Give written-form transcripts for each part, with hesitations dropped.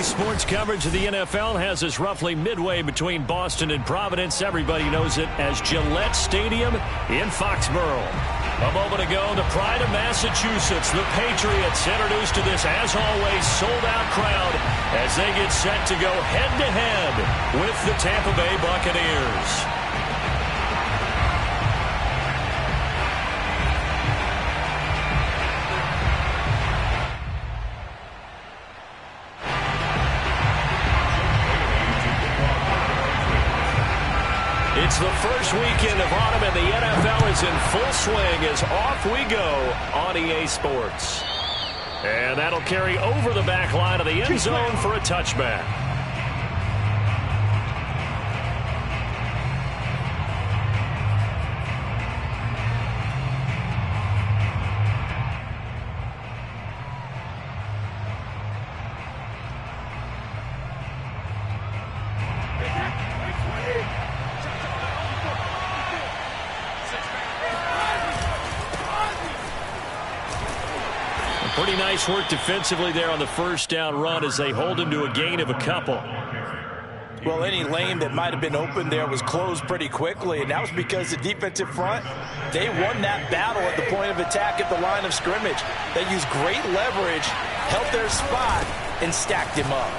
EA Sports coverage of the NFL has us roughly midway between Boston and Providence. Everybody knows it as Gillette Stadium in Foxborough. A moment ago, the pride of Massachusetts, the Patriots, introduced to this, as always, sold-out crowd as they get set to go head-to-head with the Tampa Bay Buccaneers. It's the first weekend of autumn, and the NFL is in full swing as off we go on EA Sports. And that'll carry over the back line of the end zone for a touchback. Pretty nice work defensively there on the first down run as they hold him to a gain of a couple. Well, any lane that might have been open there was closed pretty quickly, and that was because the defensive front, they won that battle at the point of attack at the line of scrimmage. They used great leverage, held their spot, and stacked him up.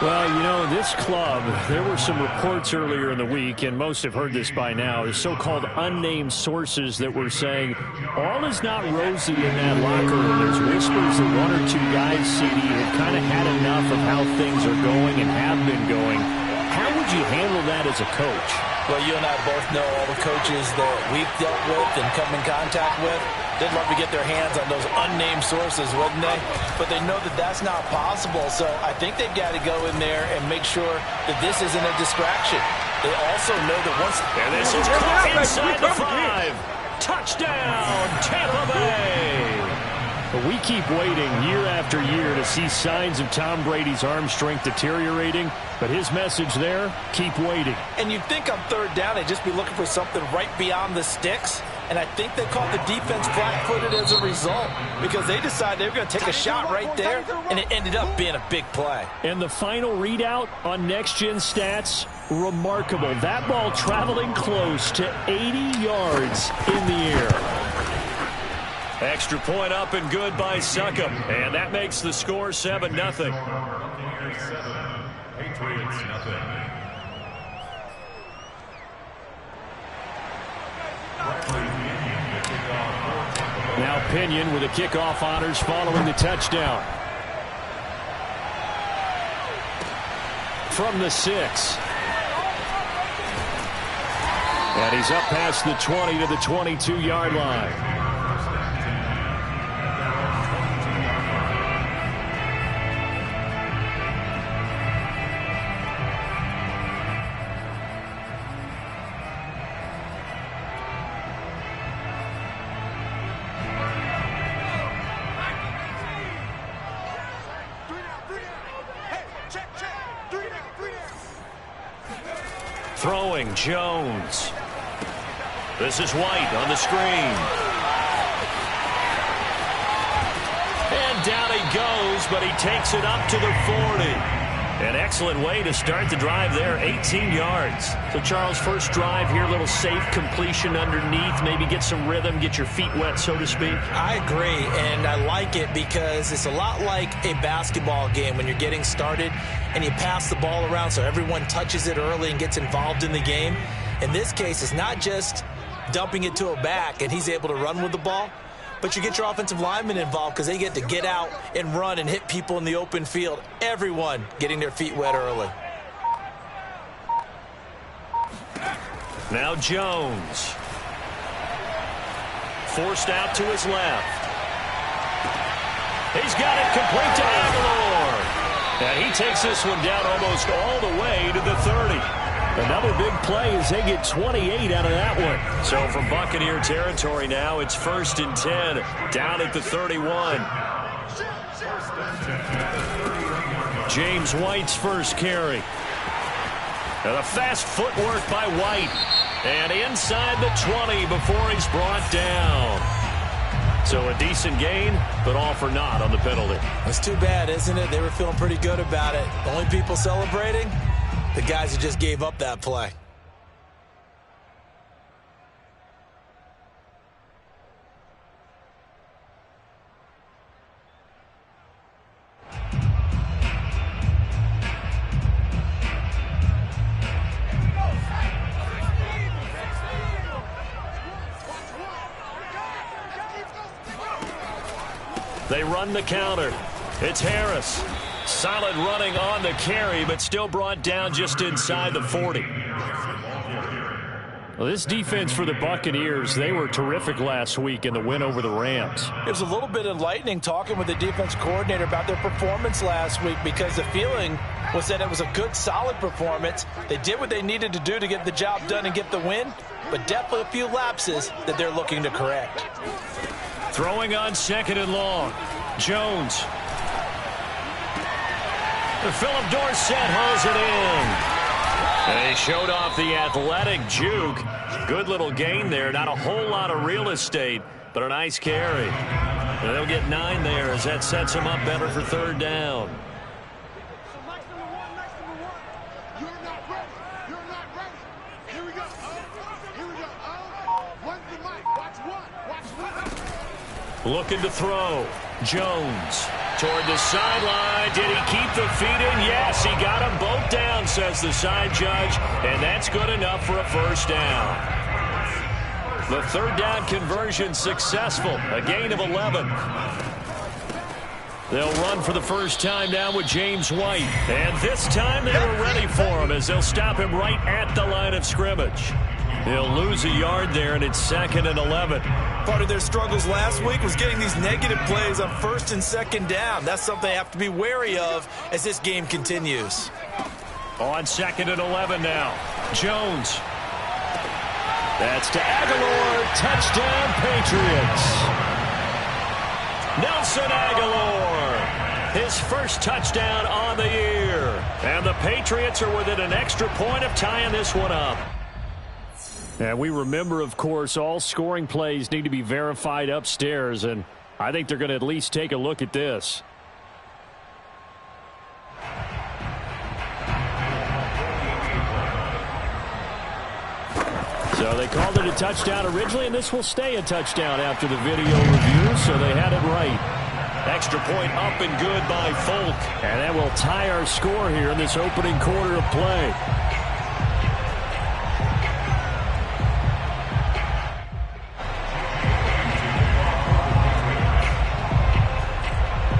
Well, you know, this club, there were some reports earlier in the week, and most have heard this by now, the so-called unnamed sources that were saying all is not rosy in that locker room. There's whispers that one or two guys, CD, have kind of had enough of how things are going and have been going. How would you handle that as a coach? Well, you and I both know all the coaches that we've dealt with and come in contact with. They'd love to get their hands on those unnamed sources, wouldn't they? But they know that that's not possible, so I think they've got to go in there and make sure that this isn't a distraction. They also know that once... And this is caught inside the 5. Touchdown, Tampa Bay! But we keep waiting year after year to see signs of Tom Brady's arm strength deteriorating. But his message there, keep waiting. And you'd think on third down they'd just be looking for something right beyond the sticks. And I think they caught the defense flat-footed as a result because they decided they were going to take a shot right there, and it ended up being a big play. And the final readout on next-gen stats, remarkable. That ball traveling close to 80 yards in the air. Extra point up and good by Succop. And that makes the score 7-0. Patriots, nothing. Now Pinion with the kickoff honors following the touchdown. From the 6. And he's up past the 20 to the 22-yard line. Throwing Jones. This is White on the screen. And down he goes, but he takes it up to the 40. An excellent way to start the drive there, 18 yards. So, Charles, first drive here, a little safe completion underneath, maybe get some rhythm, get your feet wet, so to speak. I agree, and I like it because it's a lot like a basketball game when you're getting started and you pass the ball around so everyone touches it early and gets involved in the game. In this case, it's not just dumping it to a back and he's able to run with the ball, but you get your offensive linemen involved because they get to get out and run and hit people in the open field. Everyone getting their feet wet early. Now Jones. Forced out to his left. He's got it complete to Aguilar. And he takes this one down almost all the way to the 30. Another big play as they get 28 out of that one. So from Buccaneer territory now, it's 1st and 10, down at the 31. James White's first carry. And a fast footwork by White. And inside the 20 before he's brought down. So a decent gain, but all for naught on the penalty. It's too bad, isn't it? They were feeling pretty good about it. The only people celebrating, the guys who just gave up that play. They run the counter. It's Harris. Solid running on the carry, but still brought down just inside the 40. Well, this defense for the Buccaneers, they were terrific last week in the win over the Rams. It was a little bit enlightening talking with the defense coordinator about their performance last week, because the feeling was that it was a good, solid performance. They did what they needed to do to get the job done and get the win, but definitely a few lapses that they're looking to correct. Throwing on 2nd and long. Jones. Philip Dorsett hauls it in. And he showed off the athletic juke. Good little gain there. Not a whole lot of real estate, but a nice carry. And they'll get 9 there as that sets him up better for 3rd down. Looking to throw. Jones toward the sideline. Did he keep the feet in? Yes, he got them both down, says the side judge, and that's good enough for a 1st down. The 3rd down conversion successful, a gain of 11. They'll run for the first time now with James White, and this time they were ready for him as they'll stop him right at the line of scrimmage. He'll lose a yard there, and it's 2nd and 11. Part of their struggles last week was getting these negative plays on 1st and 2nd down. That's something they have to be wary of as this game continues. On 2nd and 11 now. Jones. That's to Aguilar. Touchdown, Patriots. Nelson Aguilar. His first touchdown on the year. And the Patriots are within an extra point of tying this one up. And we remember, of course, all scoring plays need to be verified upstairs, and I think they're going to at least take a look at this. So they called it a touchdown originally, and this will stay a touchdown after the video review, so they had it right. Extra point up and good by Folk, and that will tie our score here in this opening quarter of play.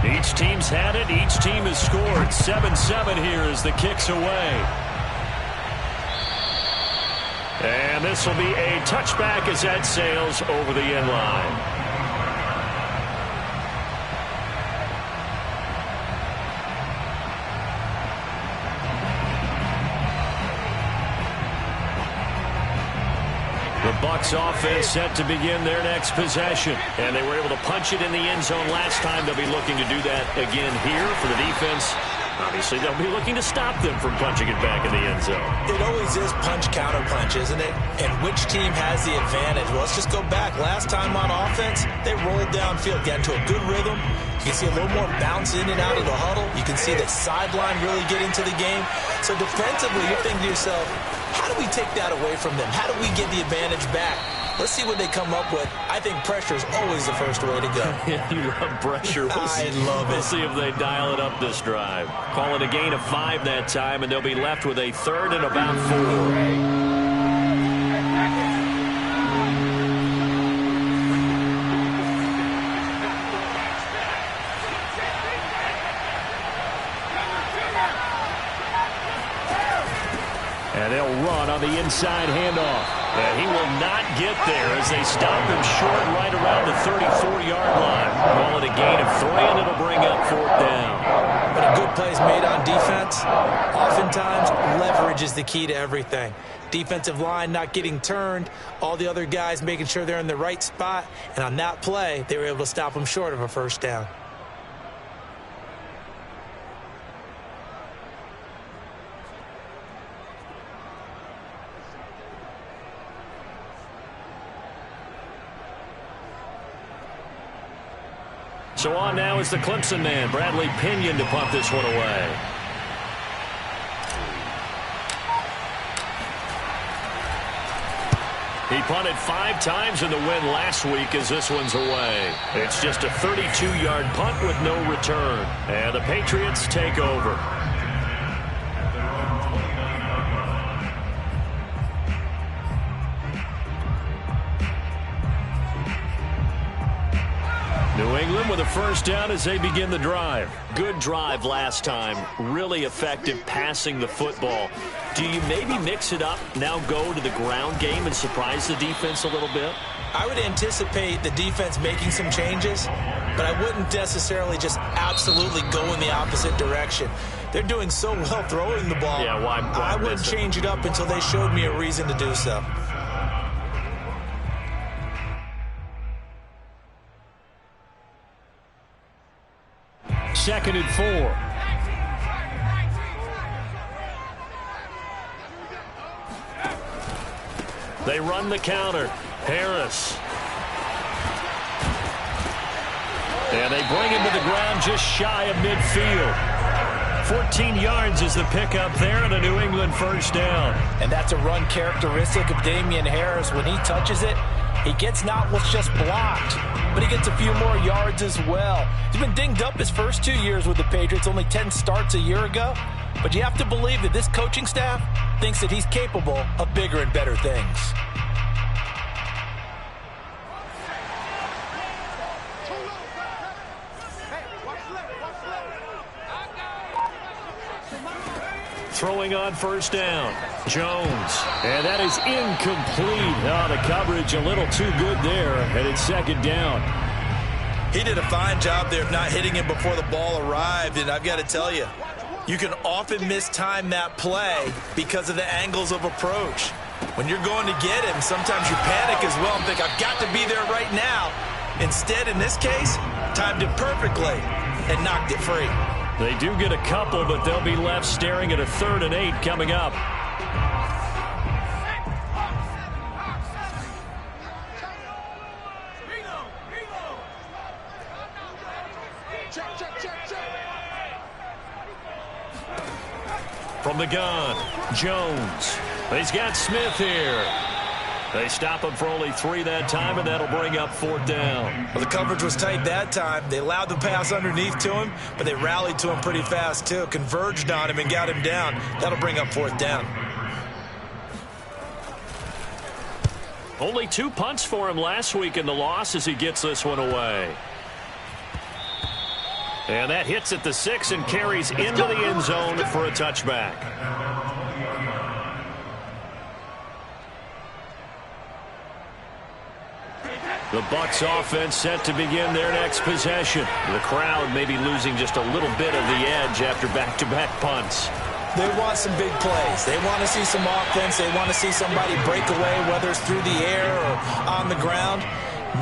Each team's had it. Each team has scored. 7-7 here as the kick's away. And this will be a touchback as that sails over the end line. The Bucs offense set to begin their next possession. And they were able to punch it in the end zone last time. They'll be looking to do that again here for the defense. Obviously, they'll be looking to stop them from punching it back in the end zone. It always is punch-counter-punch, isn't it? And which team has the advantage? Well, let's just go back. Last time on offense, they rolled downfield, got into a good rhythm. You can see a little more bounce in and out of the huddle. You can see the sideline really get into the game. So defensively, you're thinking to yourself, how do we take that away from them? How do we get the advantage back? Let's see what they come up with. I think pressure is always the first way to go. Yeah, you love pressure. I love it. We'll see if they dial it up this drive. Call it a gain of 5 that time, and they'll be left with a 3rd and about 4. And they'll run on the inside handoff. And he will not get there as they stop him short right around the 34-yard line. Call it a gain of 3, and it'll bring up 4th down. But a good play is made on defense. Oftentimes, leverage is the key to everything. Defensive line not getting turned. All the other guys making sure they're in the right spot. And on that play, they were able to stop him short of a 1st down. So on now is the Clemson man, Bradley Pinion, to punt this one away. He punted 5 times in the win last week as this one's away. It's just a 32-yard punt with no return. And the Patriots take over. New England with a first down as they begin the drive. Good drive last time. Really effective passing the football. Do you maybe mix it up, now go to the ground game and surprise the defense a little bit? I would anticipate the defense making some changes, but I wouldn't necessarily just absolutely go in the opposite direction. They're doing so well throwing the ball. Yeah, why I wouldn't change it up until they showed me a reason to do so. Second and 4. They run the counter. Harris. And they bring him to the ground just shy of midfield. 14 yards is the pickup there, and a New England first down. And that's a run characteristic of Damian Harris. When he touches it, he gets not what's just blocked, but he gets a few more yards as well. He's been dinged up his first 2 years with the Patriots, only 10 starts a year ago. But you have to believe that this coaching staff thinks that he's capable of bigger and better things. Throwing on first down. Jones. And that is incomplete. Oh, the coverage a little too good there, and it's second down. He did a fine job there of not hitting him before the ball arrived, and I've got to tell you, you can often mistime that play because of the angles of approach. When you're going to get him, sometimes you panic as well and think, I've got to be there right now. Instead, in this case, timed it perfectly and knocked it free. They do get a couple, but they'll be left staring at a 3rd and 8 coming up. From the gun, Jones. He's got Smith here. They stop him for only 3 that time, and that'll bring up 4th down. Well, the coverage was tight that time. They allowed the pass underneath to him, but they rallied to him pretty fast, too. Converged on him and got him down. That'll bring up 4th down. Only 2 punts for him last week in the loss as he gets this one away. And that hits at the 6 and carries into the end zone for a touchback. The Bucs offense set to begin their next possession. The crowd may be losing just a little bit of the edge after back-to-back punts. They want some big plays. They want to see some offense. They want to see somebody break away, whether it's through the air or on the ground.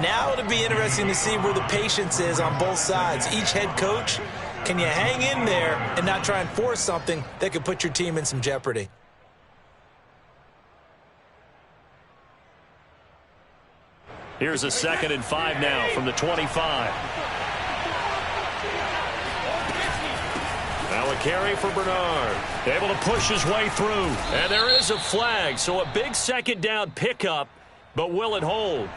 Now it'll be interesting to see where the patience is on both sides. Each head coach, can you hang in there and not try and force something that could put your team in some jeopardy? Here's a 2nd and 5 now from the 25. Now a carry for Bernard. Able to push his way through. And there is a flag, so a big 2nd down pickup, but will it hold?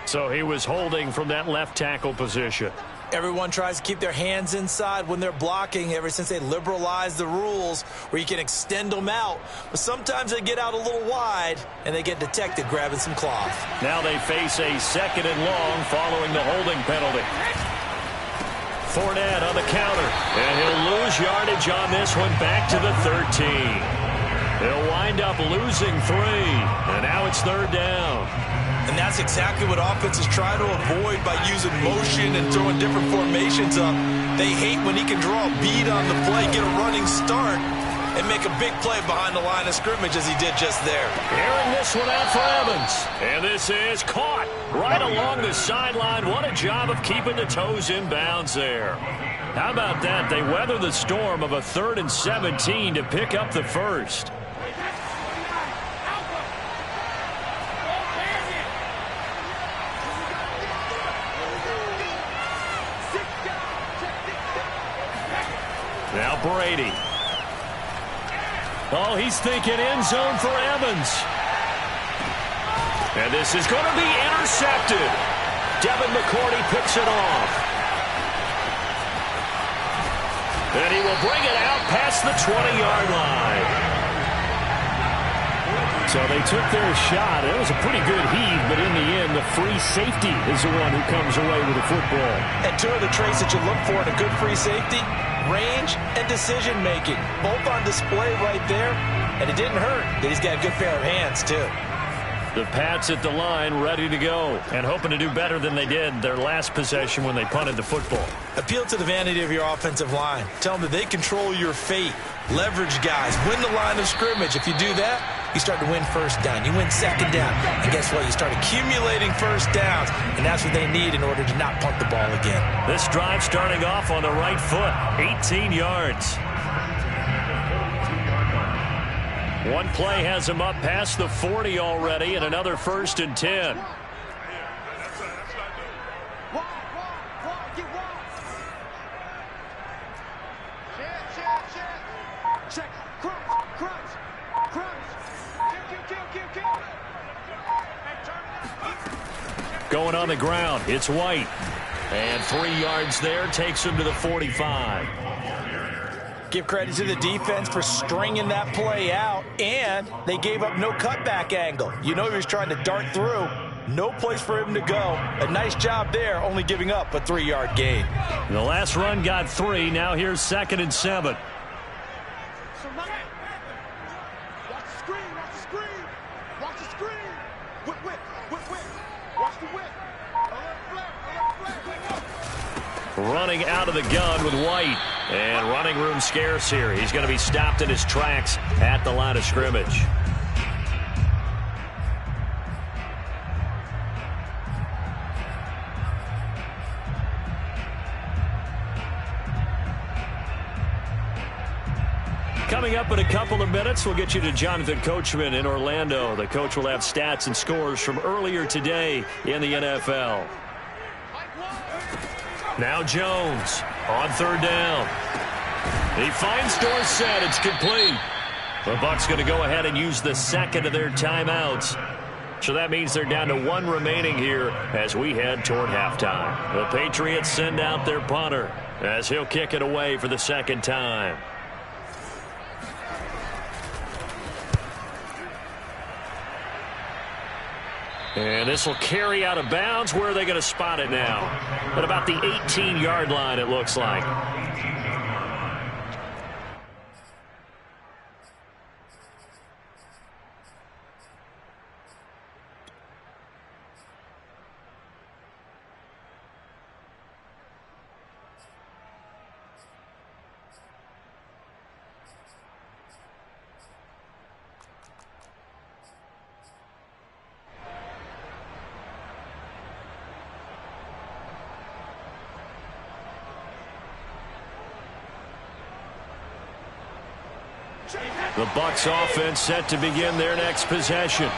So he was holding from that left tackle position. Everyone tries to keep their hands inside when they're blocking ever since they liberalized the rules where you can extend them out. But sometimes they get out a little wide and they get detected grabbing some cloth. Now they face a 2nd and long following the holding penalty. Fournette on the counter. And he'll lose yardage on this one back to the 13. They'll wind up losing 3. And now it's 3rd down. And that's exactly what offenses try to avoid by using motion and throwing different formations up. They hate when he can draw a bead on the play, get a running start, and make a big play behind the line of scrimmage as he did just there. Airing this one out for Evans. And this is caught right along the sideline. What a job of keeping the toes in bounds there. How about that? They weather the storm of a 3rd and 17 to pick up the first. Now Brady. Oh, he's thinking end zone for Evans. And this is going to be intercepted. Devin McCourty picks it off. And he will bring it out past the 20-yard line. So they took their shot. It was a pretty good heave, but in the end, the free safety is the one who comes away with the football. And two of the traits that you look for in a good free safety, range and decision-making. Both on display right there, and it didn't hurt that he's got a good pair of hands, too. The Pats at the line, ready to go, and hoping to do better than they did their last possession when they punted the football. Appeal to the vanity of your offensive line. Tell them that they control your fate. Leverage guys. Win the line of scrimmage. If you do that, you start to win first down. You win second down. And guess what? You start accumulating first downs. And that's what they need in order to not punt the ball again. This drive starting off on the right foot. 18 yards. One play has him up past the 40 already, and another 1st and 10. Going on the ground, it's White. And 3 yards there takes him to the 45. Give credit to the defense for stringing that play out, and they gave up no cutback angle. You know he was trying to dart through. No place for him to go. A nice job there, only giving up a 3-yard gain. The last run got 3. Now here's 2nd and 7. Watch the screen, watch the screen. Watch the screen. Whip. Watch the whip. Running out of the gun with White. And running room scarce here. He's going to be stopped in his tracks at the line of scrimmage. Coming up in a couple of minutes, we'll get you to Jonathan Coachman in Orlando. The coach will have stats and scores from earlier today in the NFL. Now Jones on 3rd down. He finds Dorsett. It's complete. The Bucs going to go ahead and use the 2nd of their timeouts. So that means they're down to 1 remaining here as we head toward halftime. The Patriots send out their punter as he'll kick it away for the 2nd time. And this will carry out of bounds. Where are they going to spot it now? At about the 18-yard line, it looks like. The Bucs offense set to begin their next possession.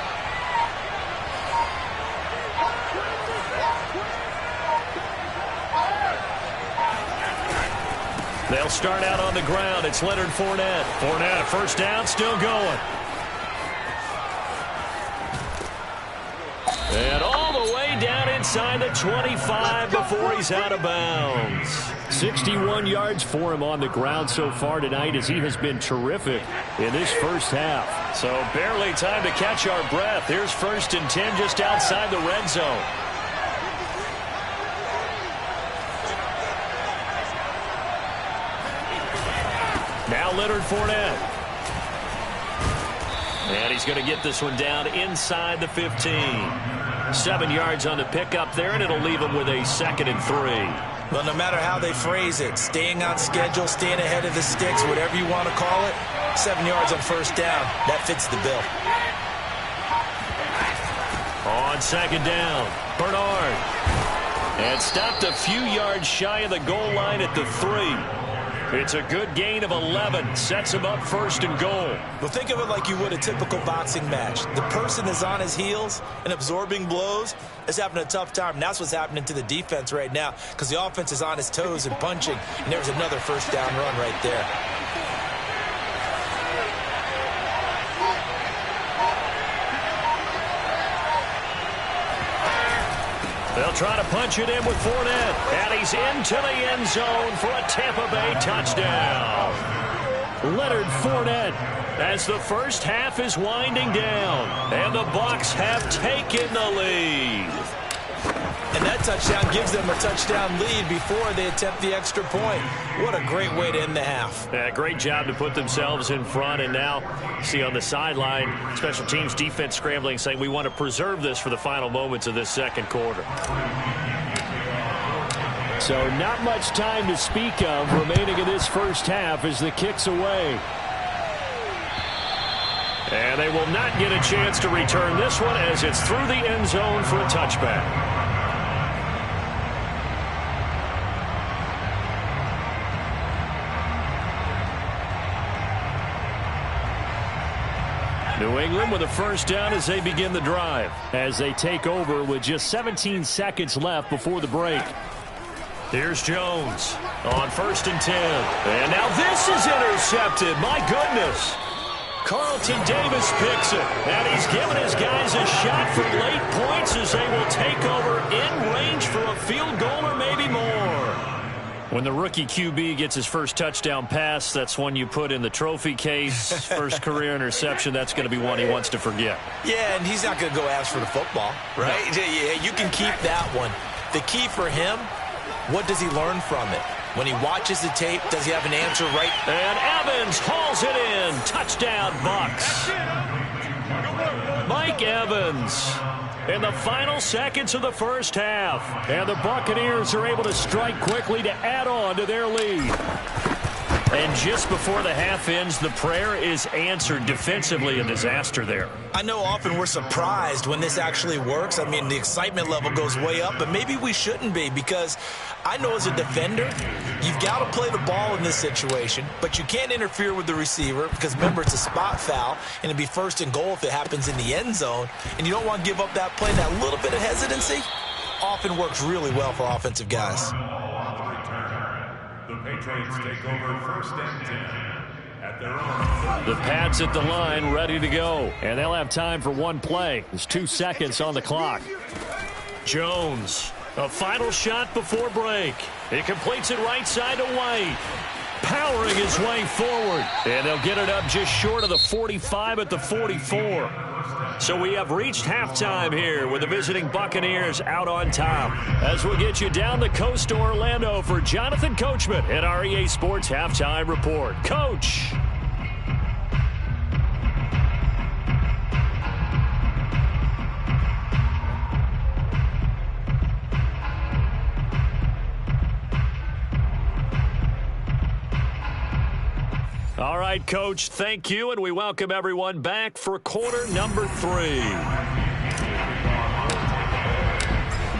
They'll start out on the ground. It's Leonard Fournette. Fournette, a 1st down, still going. And all the way down inside the 25 before he's out of bounds. 61 yards for him on the ground so far tonight as he has been terrific in this first half. So barely time to catch our breath. Here's 1st and 10 just outside the red zone. Now Leonard Fournette. And he's going to get this one down inside the 15. 7 yards on the pickup there, and it'll leave him with a 2nd and 3. Well, no matter how they phrase it, staying on schedule, staying ahead of the sticks, whatever you want to call it, 7 yards on 1st down, that fits the bill. On 2nd down, Bernard. And stopped a few yards shy of the goal line at the 3. It's a good gain of 11. Sets him up first and goal. Well, think of it like you would a typical boxing match. The person is on his heels and absorbing blows is having a tough time. And that's what's happening to the defense right now because the offense is on his toes and punching. And there's another first down run right there. They'll try to punch it in with Fournette. And he's into the end zone for a Tampa Bay touchdown. Leonard Fournette as the first half is winding down. And the Bucs have taken the lead. And that touchdown gives them a touchdown lead before they attempt the extra point. What a great way to end the half. Yeah, great job to put themselves in front. And now, see on the sideline, special teams defense scrambling, saying we want to preserve this for the final moments of this second quarter. So not much time to speak of remaining in this first half as the kick's away. And they will not get a chance to return this one as it's through the end zone for a touchback. New England with a first down as they begin the drive. As they take over with just 17 seconds left before the break. Here's Jones on 1st and 10. And now this is intercepted. My goodness. Carlton Davis picks it. And he's giving his guys a shot for late points as they will take over in range for a field goal or maybe more. When the rookie QB gets his first touchdown pass, that's one you put in the trophy case. First career interception, that's going to be one he wants to forget. Yeah, and he's not going to go ask for the football, right? No. Yeah, you can keep that one. The key for him, what does he learn from it? When he watches the tape, does he have an answer right? And Evans hauls it in. Touchdown, Bucs. Mike Evans in the final seconds of the first half. And the Buccaneers are able to strike quickly to add on to their lead. And just before the half ends, the prayer is answered. Defensively, a disaster there. I know often we're surprised when this actually works. I mean, the excitement level goes way up, but maybe we shouldn't be because I know as a defender, you've got to play the ball in this situation, but you can't interfere with the receiver because, remember, it's a spot foul, and it'd be 1st and goal if it happens in the end zone, and you don't want to give up that play. That little bit of hesitancy often works really well for offensive guys. The Patriots take over 1st and 10 at their own. The Pats at the line, ready to go. And they'll have time for one play. There's 2 seconds on the clock. Jones, a final shot before break. He completes it right side to White. Powering his way forward. And they'll get it up just short of the 45 at the 44. So we have reached halftime here with the visiting Buccaneers out on top. As we'll get you down the coast to Orlando for Jonathan Coachman at our EA Sports Halftime Report. Coach. All right, Coach, thank you, and we welcome everyone back for quarter number 3.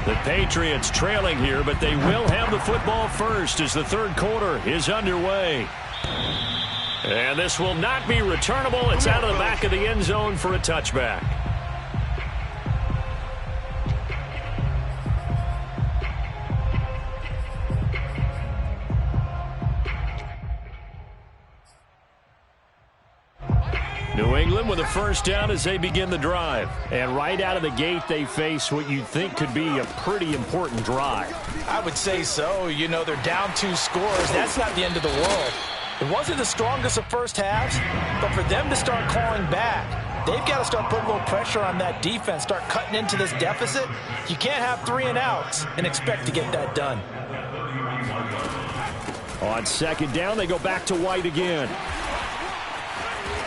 The Patriots trailing here, but they will have the football first as the third quarter is underway. And this will not be returnable. It's out of the back of the end zone for a touchback. New England with a first down as they begin the drive. And right out of the gate, they face what you'd think could be a pretty important drive. I would say so. You know, they're down 2 scores. That's not the end of the world. It wasn't the strongest of first halves, but for them to start clawing back, they've got to start putting a little pressure on that defense, start cutting into this deficit. You can't have 3 and outs and expect to get that done. On second down, they go back to White again.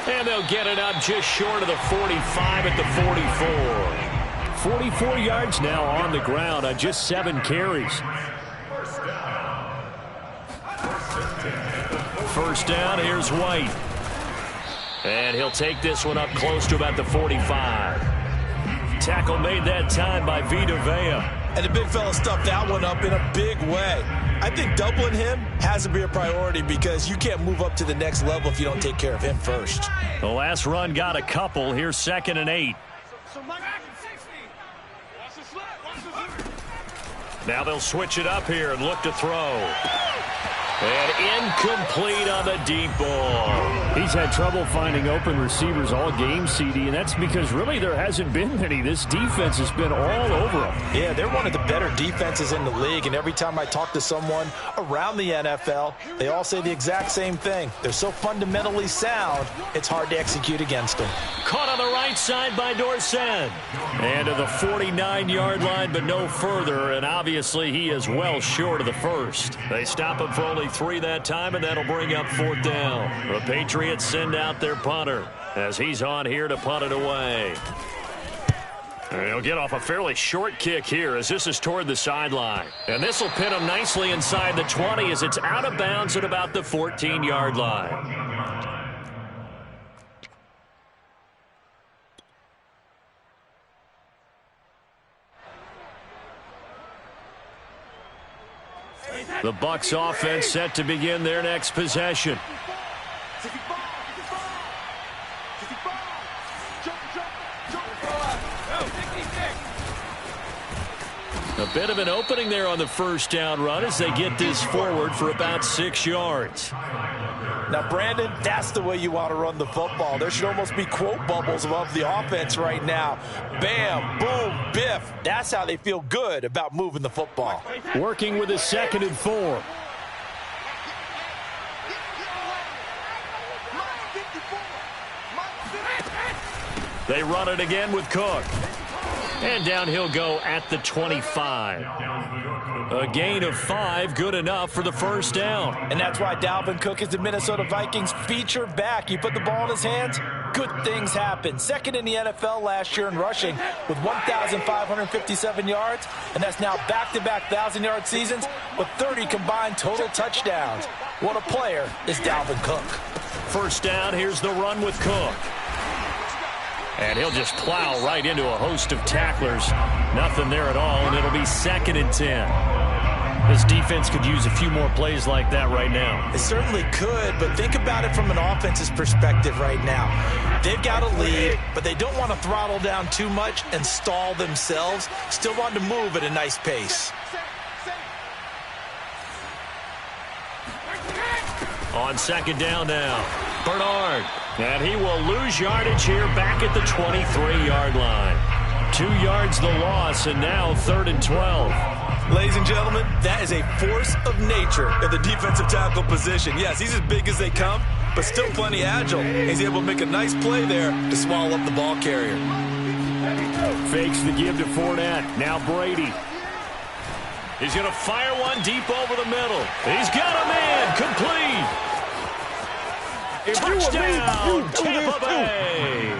And they'll get it up just short of the 45 at the 44. 44 yards now on the ground on just 7 carries. First down, here's White. And he'll take this one up close to about the 45. Tackle made that time by Vita Vea. And the big fella stuffed that one up in a big way. I think doubling him has to be a priority because you can't move up to the next level if you don't take care of him first. The last run got a couple. Here's 2nd and 8. Now they'll switch it up here and look to throw. And incomplete on the deep ball. He's had trouble finding open receivers all game, CD, and that's because really there hasn't been many. This defense has been all over them. Yeah, they're one of the better defenses in the league, and every time I talk to someone around the NFL, they all say the exact same thing. They're so fundamentally sound, it's hard to execute against them. Caught on the right side by Dorsett. And to the 49-yard line, but no further, and obviously he is well short of the first. They stop him for only 3 that time, and that'll bring up 4th down. The Patriots send out their punter as he's on here to punt it away. And he'll get off a fairly short kick here as this is toward the sideline. And this will pin him nicely inside the 20 as it's out of bounds at about the 14-yard line. The Bucs offense set to begin their next possession. A bit of an opening there on the first down run as they get this forward for about 6 yards. Now, Brandon, that's the way you want to run the football. There should almost be quote bubbles above the offense right now. Bam, boom, biff. That's how they feel good about moving the football. Working with a 2nd and 4. They run it again with Cook. And down he'll go at the 25. A gain of 5, good enough for the first down. And that's why Dalvin Cook is the Minnesota Vikings feature back. You put the ball in his hands, good things happen. 2nd in the NFL last year in rushing with 1,557 yards. And that's now back-to-back 1,000-yard seasons with 30 combined total touchdowns. What a player is Dalvin Cook. First down, here's the run with Cook. And he'll just plow right into a host of tacklers. Nothing there at all, and it'll be 2nd and 10. This defense could use a few more plays like that right now. It certainly could, but think about it from an offense's perspective right now. They've got a lead, but they don't want to throttle down too much and stall themselves. Still want to move at a nice pace. On 2nd down now, Bernard. And he will lose yardage here back at the 23-yard line. 2 yards the loss, and now 3rd and 12. Ladies and gentlemen, that is a force of nature in the defensive tackle position. Yes, he's as big as they come, but still plenty agile. He's able to make a nice play there to swallow up the ball carrier. Fakes the give to Fournette. Now Brady. He's going to fire one deep over the middle. He's got him in. Complete. Touchdown, Tampa Bay.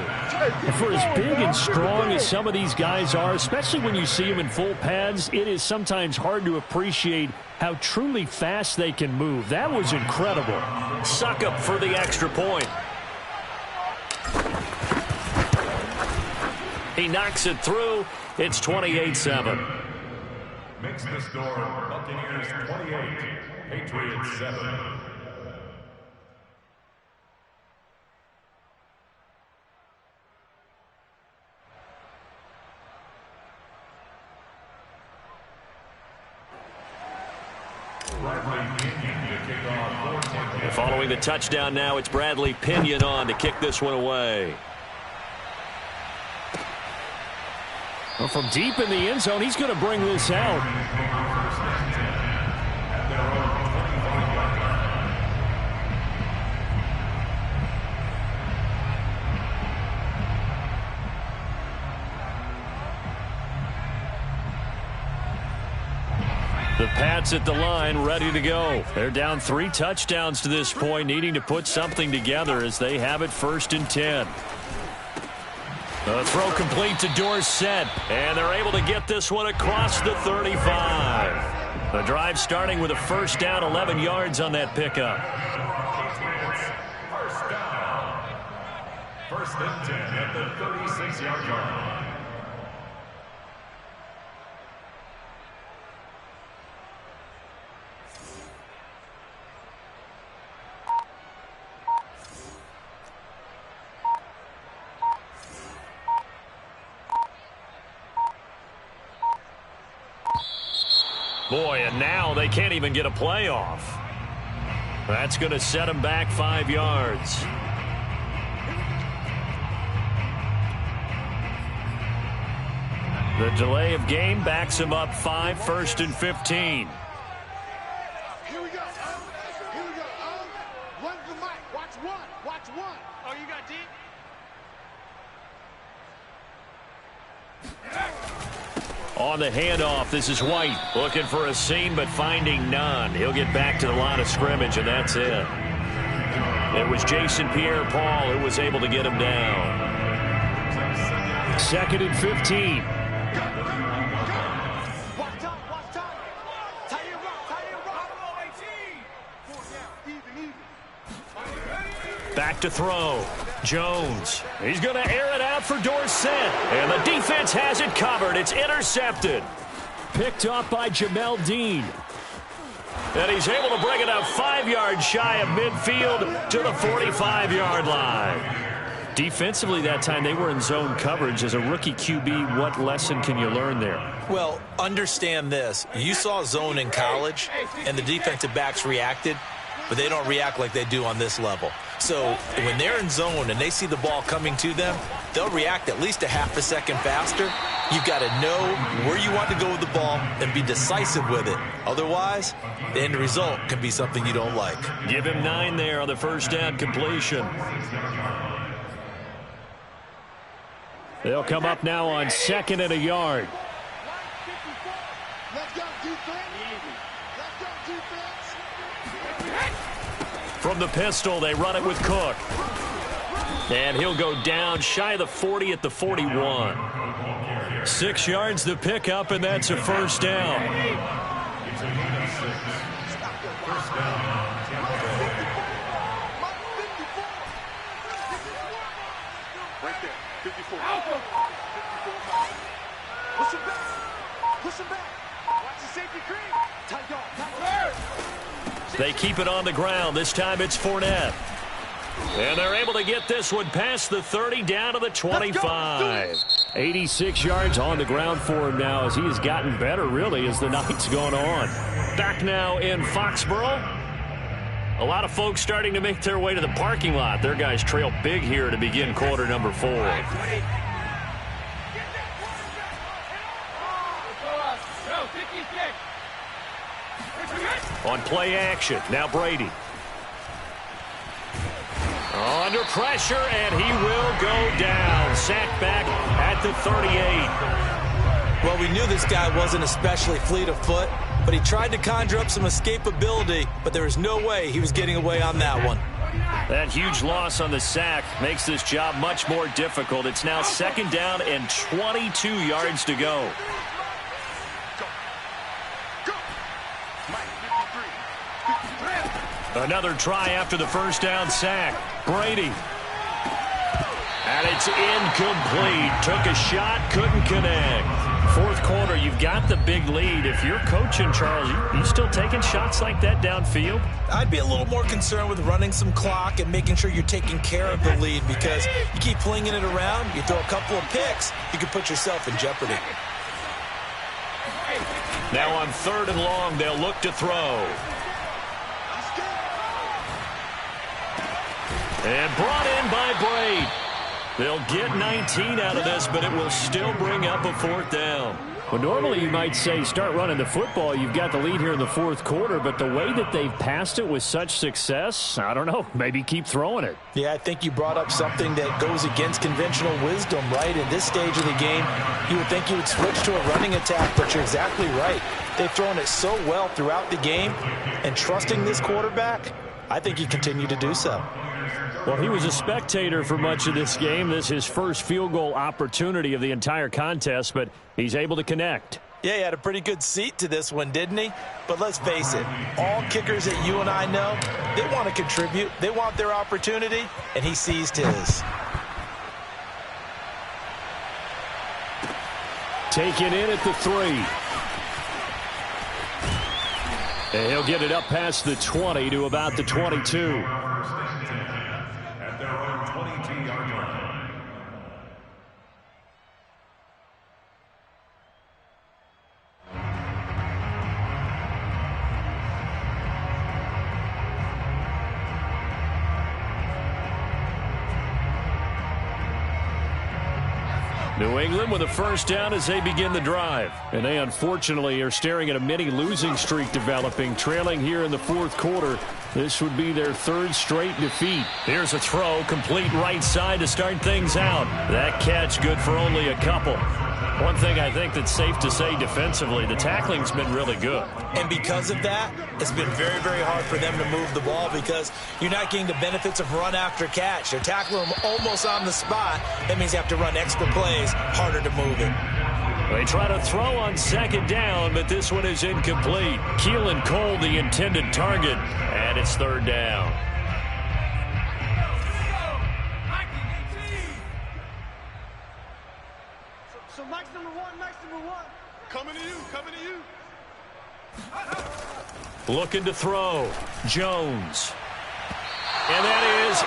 For as big and strong as some of these guys are, especially when you see them in full pads, it is sometimes hard to appreciate how truly fast they can move. That was incredible. Suck up for the extra point. He knocks it through. It's 28-7. Makes the score Buccaneers 28, Patriots 7. Following the touchdown now, it's Bradley Pinion on to kick this one away. Well, from deep in the end zone, he's going to bring this out. The Pats at the line, ready to go. They're down 3 touchdowns to this point, needing to put something together as they have it 1st and 10. The throw complete to Dorsett, and they're able to get this one across the 35. The drive starting with a first down, 11 yards on that pickup. First and 10 at the 36-yard line. Boy, and now they can't even get a playoff. That's going to set them back 5 yards. The delay of game backs him up 5, 1st and 15. Here we go. Here we go. Run the mic. Watch one. Watch one. Oh, you got deep? On the handoff, this is White looking for a seam but finding none. He'll get back to the line of scrimmage, and that's it. It was Jason Pierre-Paul who was able to get him down. 2nd and 15. Watch time. Watch time. Tie it up. Tie it up. 4 down. Even. Back to throw. Jones. He's going to air it out for Dorsett. And the defense has it covered. It's intercepted. Picked off by Jamel Dean. And he's able to bring it up 5 yards shy of midfield to the 45-yard line. Defensively that time, they were in zone coverage. As a rookie QB, what lesson can you learn there? Well, understand this. You saw zone in college, and the defensive backs reacted, but they don't react like they do on this level. So when they're in zone and they see the ball coming to them, they'll react at least a half a second faster. You've got to know where you want to go with the ball and be decisive with it. Otherwise, the end result can be something you don't like. Give him 9 there on the first down completion. They'll come up now on 2nd and a yard. Let's go, defense. Let's go, defense. From the pistol, they run it with Cook. And he'll go down shy of the 40 at the 41. 6 yards the pickup, and that's a first down. Right there. 54. 54. Push him back. Push him back. Watch the safety cream. Tight dog. Tight dog. They keep it on the ground. This time it's Fournette. And they're able to get this one past the 30 down to the 25. 86 yards on the ground for him now as he has gotten better, really, as the night's gone on. Back now in Foxborough. A lot of folks starting to make their way to the parking lot. Their guys trail big here to begin quarter number 4. On play action, now Brady. Under pressure, and he will go down. Sacked back at the 38. Well, we knew this guy wasn't especially fleet of foot, but he tried to conjure up some escapability, but there was no way he was getting away on that one. That huge loss on the sack makes this job much more difficult. It's now 2nd down and 22 yards to go. Another try after the first down sack. Brady. And it's incomplete. Took a shot, couldn't connect. 4th quarter, you've got the big lead. If you're coaching, Charles, you still taking shots like that downfield? I'd be a little more concerned with running some clock and making sure you're taking care of the lead, because you keep flinging it around, you throw a couple of picks, you can put yourself in jeopardy. Now on 3rd and long, they'll look to throw. And brought in by Braid. They'll get 19 out of this, but it will still bring up a 4th down. Well, normally you might say start running the football. You've got the lead here in the 4th quarter, but the way that they've passed it with such success, I don't know, maybe keep throwing it. Yeah, I think you brought up something that goes against conventional wisdom, right? At this stage of the game, you would think you would switch to a running attack, but you're exactly right. They've thrown it so well throughout the game, and trusting this quarterback, I think you continue to do so. Well, he was a spectator for much of this game. This is his first field goal opportunity of the entire contest, but he's able to connect. Yeah, he had a pretty good seat to this one, didn't he? But let's face it, all kickers that you and I know, they want to contribute. They want their opportunity, and he seized his. Taken in at the 3. And he'll get it up past the 20 to about the 22. At their own 22-yard line. New England with a first down as they begin the drive. And they unfortunately are staring at a mini losing streak developing, trailing here in the fourth quarter. This would be their third straight defeat. Here's a throw, complete right side to start things out. That catch good for only a couple. One thing I think that's safe to say defensively, the tackling's been really good. And because of that, it's been very, very hard for them to move the ball because you're not getting the benefits of run after catch. They're tackling them almost on the spot. That means you have to run extra plays, harder to move it. They try to throw on second down, but this one is incomplete. Keelan Cole, the intended target, and it's third down. So Mike's number one. Coming to you. Looking to throw. Jones. And that is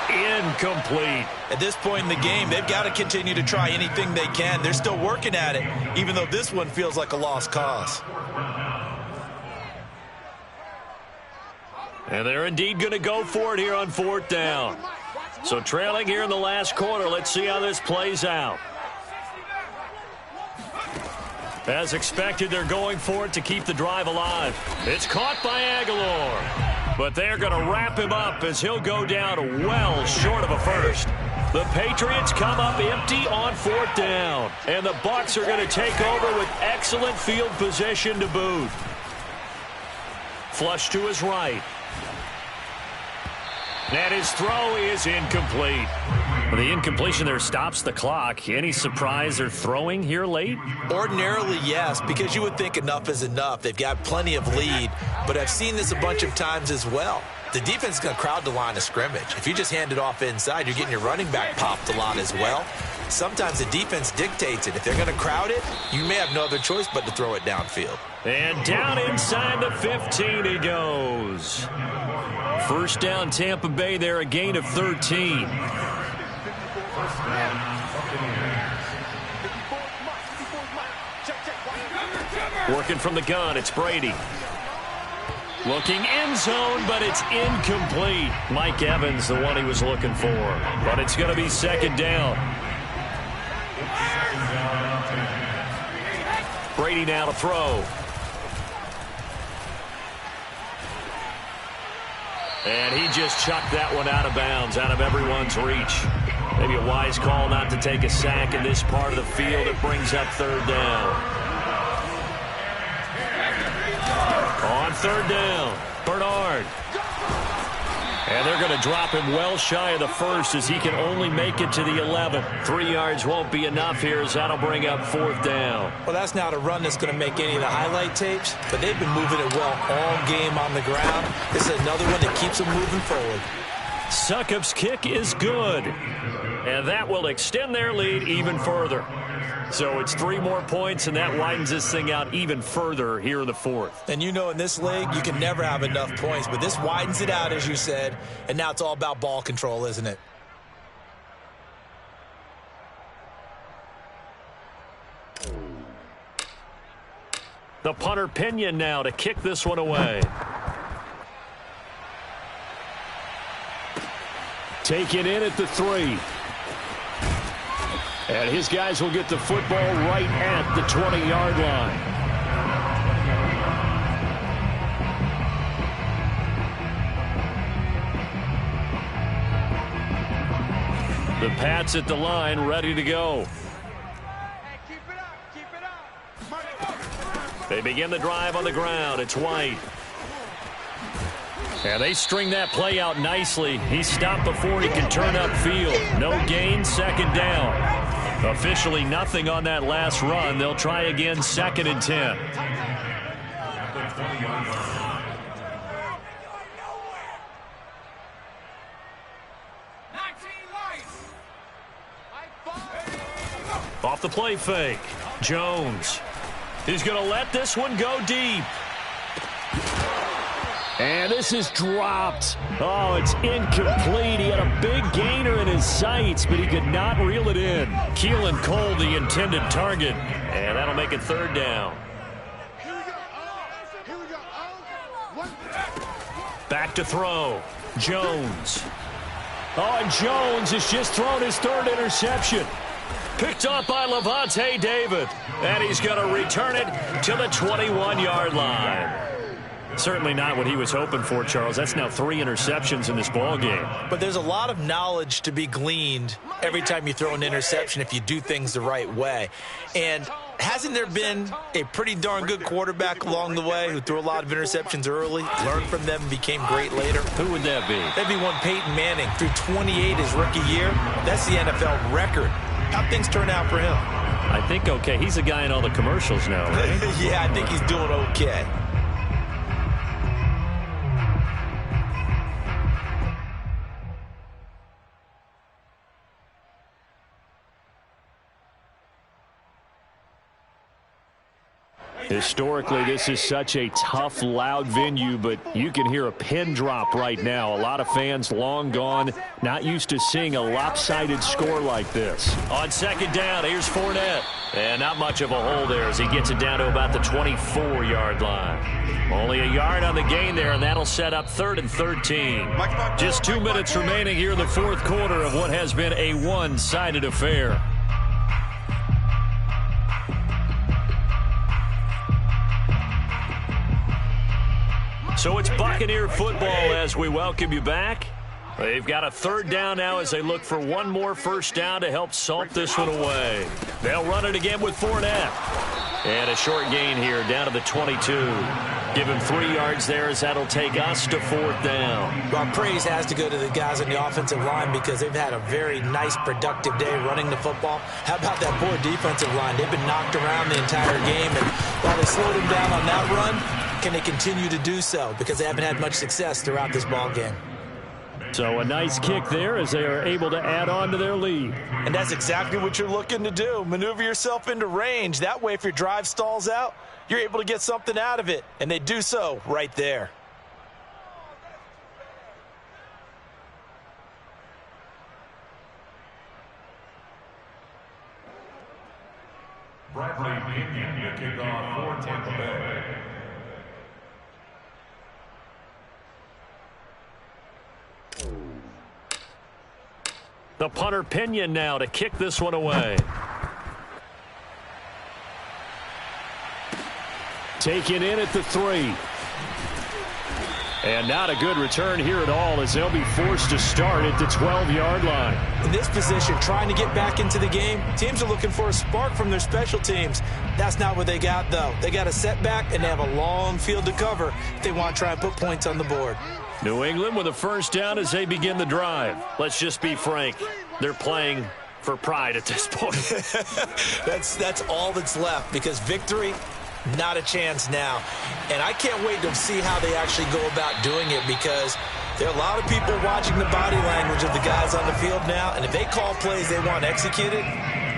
incomplete. At this point in the game, they've got to continue to try anything they can. They're still working at it, even though this one feels like a lost cause. And they're indeed going to go for it here on fourth down. So trailing here in the last quarter, let's see how this plays out. As expected, they're going for it to keep the drive alive. It's caught by Aguilar. But they're going to wrap him up as he'll go down well short of a first. The Patriots come up empty on fourth down. And the Bucs are going to take over with excellent field position to boot. Flush to his right. And his throw is incomplete. The incompletion there stops the clock. Any surprise they're throwing here late? Ordinarily, yes, because you would think enough is enough. They've got plenty of lead, but I've seen this a bunch of times as well. The defense is going to crowd the line of scrimmage. If you just hand it off inside, you're getting your running back popped a lot as well. Sometimes the defense dictates it. If they're going to crowd it, you may have no other choice but to throw it downfield. And down inside the 15 he goes. First down Tampa Bay there, a gain of 13. Working from the gun, it's Brady. Looking end zone, but it's incomplete. Mike Evans, the one he was looking for. But it's going to be second down. Brady now to throw. And he just chucked that one out of bounds, out of everyone's reach. Maybe a wise call not to take a sack in this part of the field. It brings up third down. On third down, Bernard. And they're going to drop him well shy of the first as he can only make it to the 11. 3 yards won't be enough here as that'll bring up fourth down. Well, that's not a run that's going to make any of the highlight tapes, but they've been moving it well all game on the ground. This is another one that keeps them moving forward. Succop's kick is good. And that will extend their lead even further. So it's 3 more points, and that widens this thing out even further here in the fourth. And you know in this league, you can never have enough points, but this widens it out, as you said, and now it's all about ball control, isn't it? The punter Pinion now to kick this one away. Taken in at the 3. And his guys will get the football right at the 20-yard line. The Pats at the line, ready to go. They begin the drive on the ground. It's White. And they string that play out nicely. He stopped before he could turn upfield. No gain, second down. Officially nothing on that last run. They'll try again, second and 10. Off the play fake. Jones. He's going to let this one go deep. And this is dropped. Oh, it's incomplete. He had a big gainer in his sights, but he could not reel it in. Keelan Cole, the intended target. And that'll make it third down. Back to throw. Jones. Oh, and Jones has just thrown his third interception. Picked up by Levante David. And he's going to return it to the 21-yard line. Certainly not what he was hoping for, Charles. That's now 3 interceptions in this ball game. But there's a lot of knowledge to be gleaned every time you throw an interception if you do things the right way. And hasn't there been a pretty darn good quarterback along the way who threw a lot of interceptions early, learned from them, and became great later? Who would that be? That'd be one Peyton Manning. Threw 28 his rookie year. That's the NFL record. How'd things turn out for him? I think okay. He's a guy in all the commercials now, right? Yeah, I think he's doing okay. Historically, this is such a tough, loud venue, but you can hear a pin drop right now. A lot of fans long gone, not used to seeing a lopsided score like this. On second down, here's Fournette. And not much of a hole there as he gets it down to about the 24-yard line. Only a yard on the gain there, and that'll set up 3rd and 13. Just 2 minutes remaining here in the fourth quarter of what has been a one-sided affair. So it's Buccaneer football as we welcome you back. They've got a 3rd down now as they look for one more first down to help salt this one away. They'll run it again with Fournette. And a short gain here down to the 22. Give him 3 yards there as that'll take us to 4th down. Well, praise has to go to the guys on the offensive line because they've had a very nice, productive day running the football. How about that poor defensive line? They've been knocked around the entire game, and while they slowed him down on that run, can they continue to do so? Because they haven't had much success throughout this ball game. So a nice kick there as they are able to add on to their lead. And that's exactly what you're looking to do. Maneuver yourself into range. That way, if your drive stalls out, you're able to get something out of it. And they do so right there. Bradley Pinion to kick off for Tampa Bay. The punter Pinion now to kick this one away. Taken in at the 3. And not a good return here at all as they'll be forced to start at the 12-yard line. In this position, trying to get back into the game, teams are looking for a spark from their special teams. That's not what they got, though. They got a setback, and they have a long field to cover if they want to try and put points on the board. New England with a first down as they begin the drive. Let's just be frank. They're playing for pride at this point. That's all that's left because victory, not a chance now. And I can't wait to see how they actually go about doing it because there are a lot of people watching the body language of the guys on the field now. And if they call plays they want executed,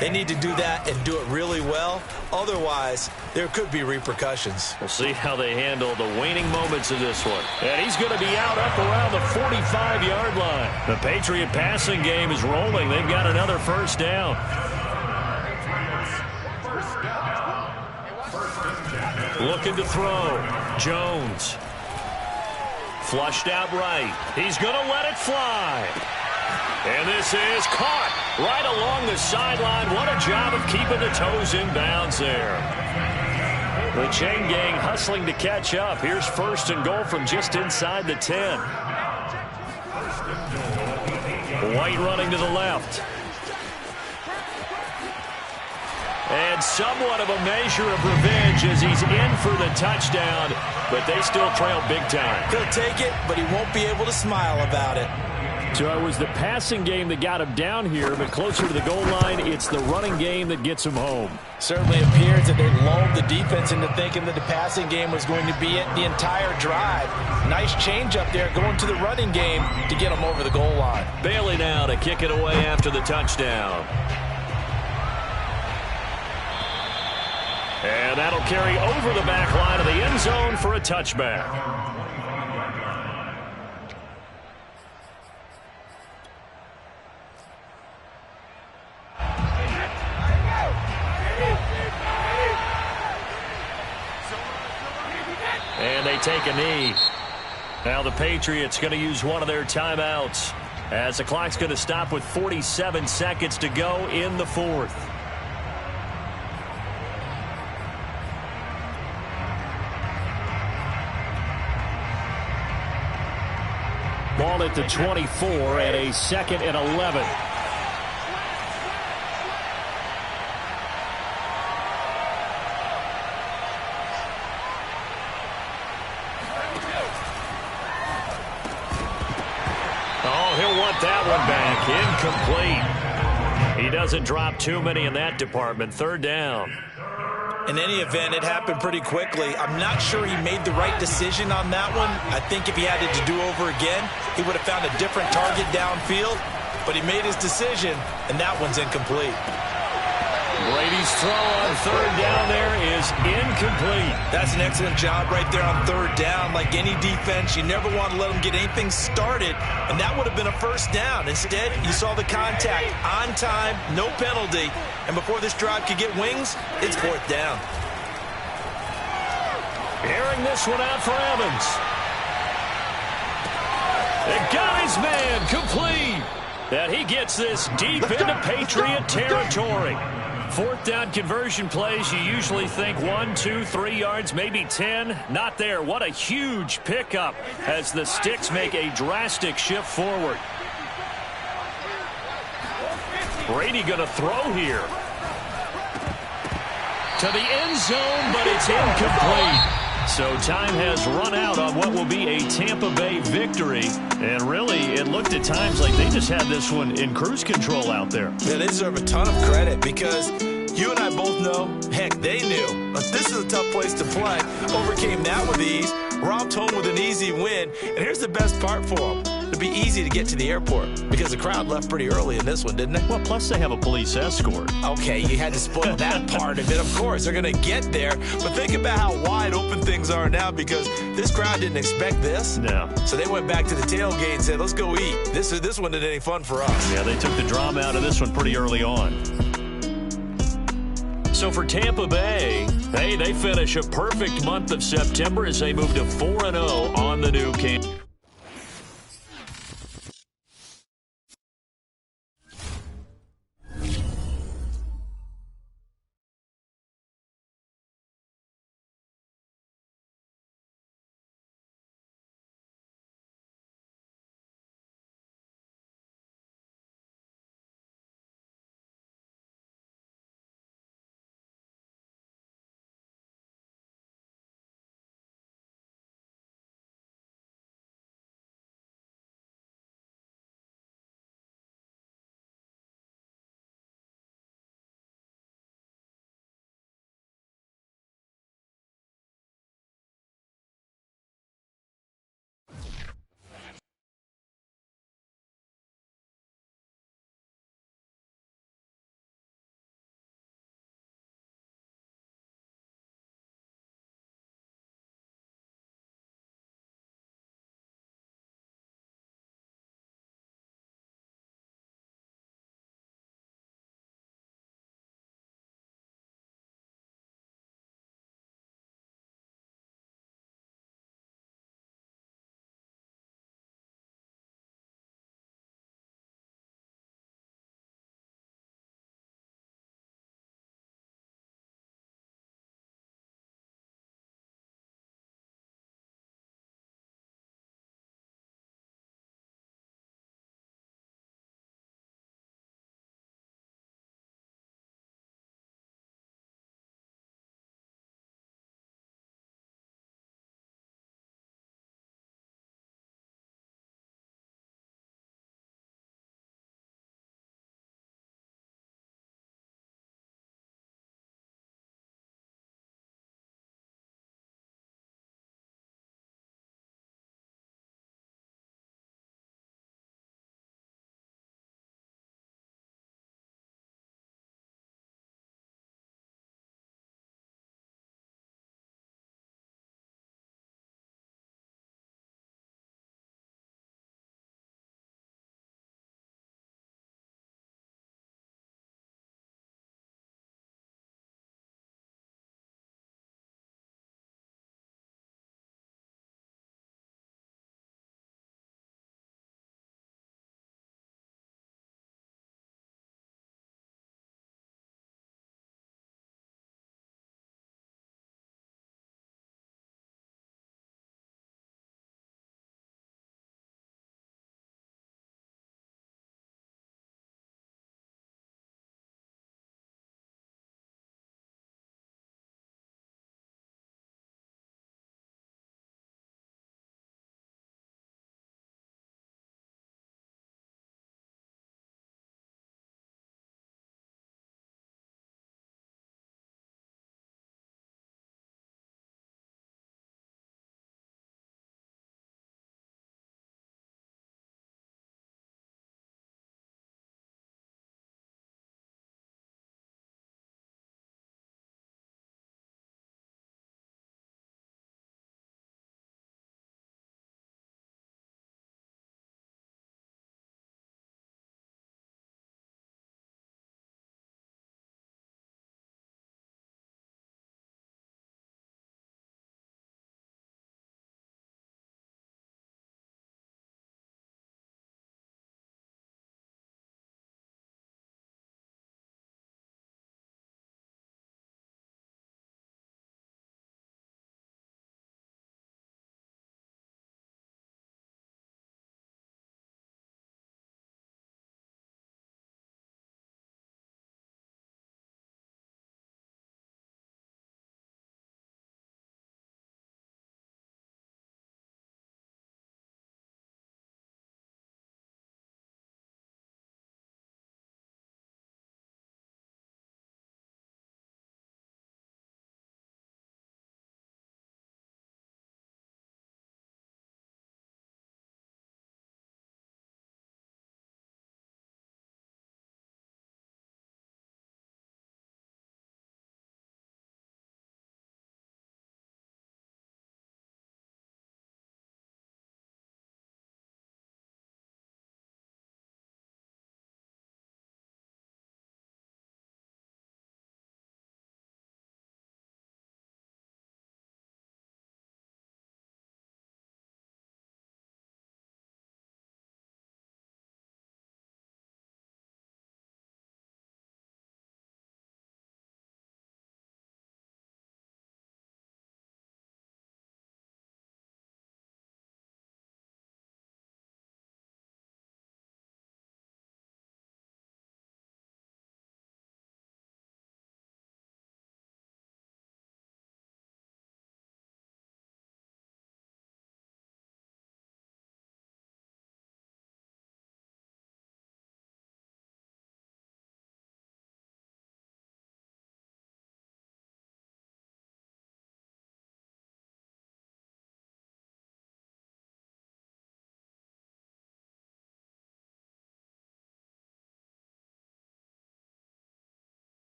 they need to do that and do it really well. Otherwise, there could be repercussions. We'll see how they handle the waning moments of this one. And he's going to be out up around the 45-yard line. The Patriot passing game is rolling. They've got another first down. Looking to throw. Jones. Flushed out right. He's going to let it fly. And this is caught right along the sideline. What a job of keeping the toes in bounds there. The chain gang hustling to catch up. Here's 1st and goal from just inside the 10. White running to the left. And somewhat of a measure of revenge as he's in for the touchdown, but they still trail big time. He'll take it, but he won't be able to smile about it. So it was the passing game that got him down here, but closer to the goal line, it's the running game that gets him home. Certainly appears that they lulled the defense into thinking that the passing game was going to be it the entire drive. Nice change up there going to the running game to get him over the goal line. Bailey now to kick it away after the touchdown. And that'll carry over the back line of the end zone for a touchback. And they take a knee. Now the Patriots going to use one of their timeouts as the clock's going to stop with 47 seconds to go in the fourth. Ball at the 24 at a 2nd and 11. Oh, he'll want that one back. Incomplete. He doesn't drop too many in that department. 3rd down. In any event, it happened pretty quickly. I'm not sure he made the right decision on that one. I think if he had it to do over again, he would have found a different target downfield. But he made his decision, and that one's incomplete. Brady's throw on 3rd down there is incomplete. That's an excellent job right there on 3rd down. Like any defense, you never want to let them get anything started, and that would have been a 1st down. Instead, you saw the contact on time, no penalty, and before this drive could get wings, it's 4th down. Airing this one out for Evans. They got his man complete. And he gets this deep into Patriot territory. 4th down conversion plays, you usually think 1, 2, 3 yards, maybe 10. Not there. What a huge pickup as the Sticks make a drastic shift forward. Brady going to throw here. To the end zone, but it's incomplete. So time has run out on what will be a Tampa Bay victory. And really, it looked at times like they just had this one in cruise control out there. Yeah, they deserve a ton of credit because you and I both know, heck, they knew. But this is a tough place to play. Overcame that with ease. Robbed home with an easy win. And here's the best part for them. It'd be easy to get to the airport because the crowd left pretty early in this one, didn't it? Well, plus they have a police escort. Okay, you had to spoil that part of it. Of course, they're going to get there. But think about how wide open things are now because this crowd didn't expect this. No. So they went back to the tailgate and said, let's go eat. This one isn't any fun for us. Yeah, they took the drama out of this one pretty early on. So for Tampa Bay, hey, they finish a perfect month of September as they move to 4-0 on the new camp.